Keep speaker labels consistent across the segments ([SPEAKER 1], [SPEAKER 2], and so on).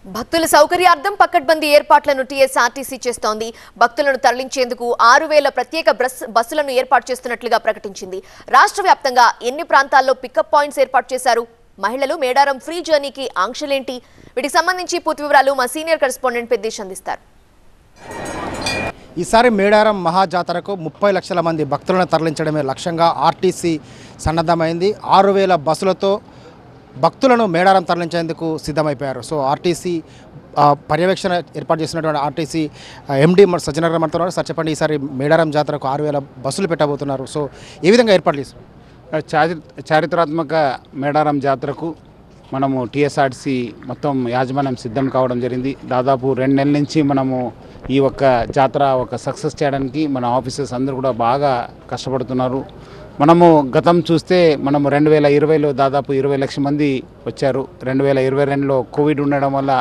[SPEAKER 1] భక్తుల సౌకర్యార్థం పకడ్బందీ ఏర్పాట్లను టీఎస్ఆర్టీసీ చేస్తోంది. భక్తులను తరలించేందుకు 6000 ప్రత్యేక బస్సులను ఏర్పాటు చేస్తున్నట్లుగా ప్రకటించింది. రాష్ట్ర వ్యాప్తంగా ఎన్ని ప్రాంతాల్లో పికప్ పాయింట్స్ ఏర్పాటు చేశారు? మహిళలు మేడారం ఫ్రీ జర్నీకి ఆంక్షలేంటి? వీటికి సంబంధించి పూర్తి వివరాలు మా సీనియర్ కరెస్పాండెంట్ పెద్దేశ్ అందిస్తారు.
[SPEAKER 2] ఈసారి మేడారం మహాజాతరకు 30 లక్షల మంది భక్తులను తరలించడమే లక్ష్యంగా ఆర్టీసీ సన్నద్ధమైంది. 6000 బస్సులతో భక్తులను మేడారం తరలించేందుకు సిద్ధమైపోయారు. సో ఆర్టీసీ పర్యవేక్షణ ఏర్పాటు చేసినటువంటి ఆర్టీసీ ఎండీ సజ్జనగర్ మనతో సార్ చెప్పండి, ఈసారి మేడారం జాతరకు 6000 బస్సులు పెట్టబోతున్నారు. సో ఏ విధంగా ఏర్పాటు చేస్తారు?
[SPEAKER 3] చారిత్రాత్మక మేడారం జాతరకు మనము టీఎస్ఆర్టీసీ మొత్తం యాజమాన్యం సిద్ధం కావడం జరిగింది. దాదాపు 2 నెలల నుంచి మనము ఈ ఒక్క జాతర సక్సెస్ చేయడానికి మన ఆఫీసర్స్ అందరూ కూడా బాగా కష్టపడుతున్నారు. మనము గతం చూస్తే మనము 2020లో దాదాపు 20 లక్షల మంది వచ్చారు. 2022లో కోవిడ్ ఉండడం వల్ల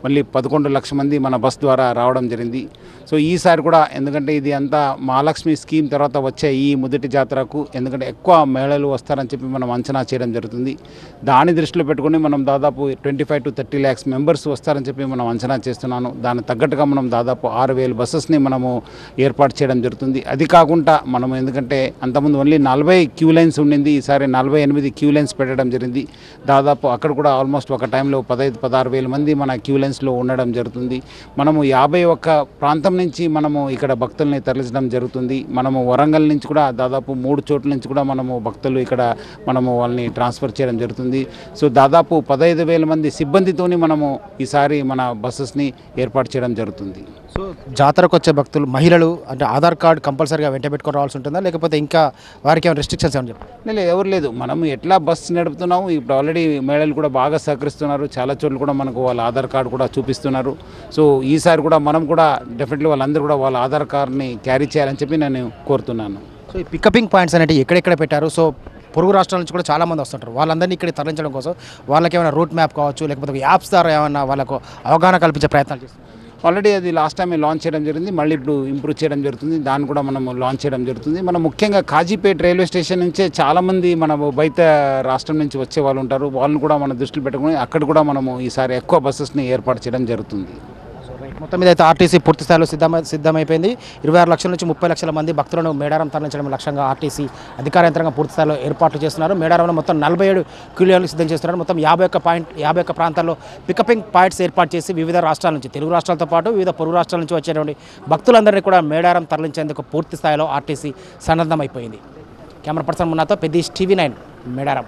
[SPEAKER 3] మళ్ళీ 11 లక్షల మంది మన బస్ ద్వారా రావడం జరిగింది. సో ఈసారి కూడా ఎందుకంటే ఇది అంతా మహాలక్ష్మి స్కీమ్ తర్వాత వచ్చే ఈ మొదటి జాతరకు ఎందుకంటే ఎక్కువ మహిళలు వస్తారని చెప్పి మనం అంచనా చేయడం జరుగుతుంది. దాన్ని దృష్టిలో పెట్టుకుని మనం దాదాపు 25 to 30 lakhs మెంబర్స్ వస్తారని చెప్పి మనం అంచనా చేస్తున్నాను. దానికి తగ్గట్టుగా మనం దాదాపు 6000 బస్సెస్ని మనము ఏర్పాటు చేయడం జరుగుతుంది. అది కాకుండా మనం ఎందుకంటే అంతకుముందు ఓన్లీ 40 క్యూ లైన్స్ ఉండింది, ఈసారి 48 క్యూ లైన్స్ పెట్టడం జరిగింది. దాదాపు అక్కడ కూడా ఆల్మోస్ట్ ఒక టైంలో 15-16 వేల మంది మన క్యూ లైన్స్లో ఉండడం జరుగుతుంది. మనము 51 ప్రాంతం నుంచి మనము ఇక్కడ భక్తుల్ని తరలించడం జరుగుతుంది. మనము వరంగల్ నుంచి కూడా దాదాపు 3 చోట్ల నుంచి కూడా మనము భక్తులు ఇక్కడ మనము వాళ్ళని ట్రాన్స్ఫర్ చేయడం జరుగుతుంది. సో దాదాపు 15,000 మంది సిబ్బందితోని మనము ఈసారి మన బస్సెస్ని ఏర్పాటు చేయడం జరుగుతుంది.
[SPEAKER 2] సో జాతరకు వచ్చే భక్తులు మహిళలు అంటే ఆధార్ కార్డు కంపల్సరీగా వెంట పెట్టుకొని రావాల్సి ఉంటుందా, లేకపోతే ఇంకా వారికి ఏమైనా రెస్ట్రిక్షన్స్ ఏమని చెప్పారు?
[SPEAKER 3] లేదు, ఎవరు లేదు. మనం ఎట్లా బస్సు నడుపుతున్నాము ఇప్పుడు ఆల్రెడీ మహిళలు కూడా బాగా సహకరిస్తున్నారు. చాలా చోట్ల కూడా మనకు వాళ్ళ ఆధార్ కార్డు కూడా చూపిస్తున్నారు. సో ఈసారి కూడా మనం కూడా డెఫినెట్లీ వాళ్ళందరూ కూడా వాళ్ళ ఆధార్ కార్డుని క్యారీ చేయాలని చెప్పి నేను కోరుతున్నాను.
[SPEAKER 2] సో ఈ పికపింగ్ పాయింట్స్ అనేవి ఎక్కడెక్కడ పెట్టారు? సో పొరుగు రాష్ట్రాల నుంచి కూడా చాలామంది వస్తుంటారు. వాళ్ళందరినీ ఇక్కడ తరలించడం కోసం వాళ్ళకి ఏమైనా రూట్ మ్యాప్ కావచ్చు, లేకపోతే యాప్స్ ద్వారా ఏమైనా వాళ్ళకు అవగాహన కల్పించే ప్రయత్నాలు చేస్తారు?
[SPEAKER 3] ఆల్రెడీ అది లాస్ట్ టైం లాంచ్ చేయడం జరిగింది, మళ్ళీ ఇప్పుడు ఇంప్రూవ్ చేయడం జరుగుతుంది. దాన్ని కూడా మనం లాంచ్ చేయడం జరుగుతుంది. మనం ముఖ్యంగా కాజీపేట రైల్వే స్టేషన్ నుంచే చాలామంది మన బయట రాష్ట్రం నుంచి వచ్చే వాళ్ళు ఉంటారు. వాళ్ళని కూడా మనం దృష్టిలో పెట్టుకుని అక్కడ కూడా మనము ఈసారి ఎక్కువ బస్సెస్ని ఏర్పాటు చేయడం జరుగుతుంది.
[SPEAKER 2] మొత్తం మీద అయితే ఆర్టీసీ పూర్తి స్థాయిలో సిద్ధమైపోయింది. 26 లక్షల నుంచి 30 లక్షల మంది భక్తులను మేడారం తరలించడం లక్ష్యంగా ఆర్టీసీ అధికార యంత్రాంగం పూర్తి స్థాయిలో ఏర్పాట్లు చేస్తున్నారు. మేడారంలో మొత్తం 47 క్యూలను సిద్ధం చేస్తున్నారు. మొత్తం 51 ప్రాంతాల్లో పికపింగ్ పాయింట్స్ ఏర్పాటు చేసి వివిధ రాష్ట్రాల నుంచి, తెలుగు రాష్ట్రాలతో పాటు వివిధ పొరుగు రాష్ట్రాల నుంచి వచ్చేటువంటి భక్తులందరినీ కూడా మేడారం తరలించేందుకు పూర్తి స్థాయిలో ఆర్టీసీ సన్నద్ధమైపోయింది. కెమెరా పర్సన్ మున్నాతో పెద్దీష్, TV9 మేడారం.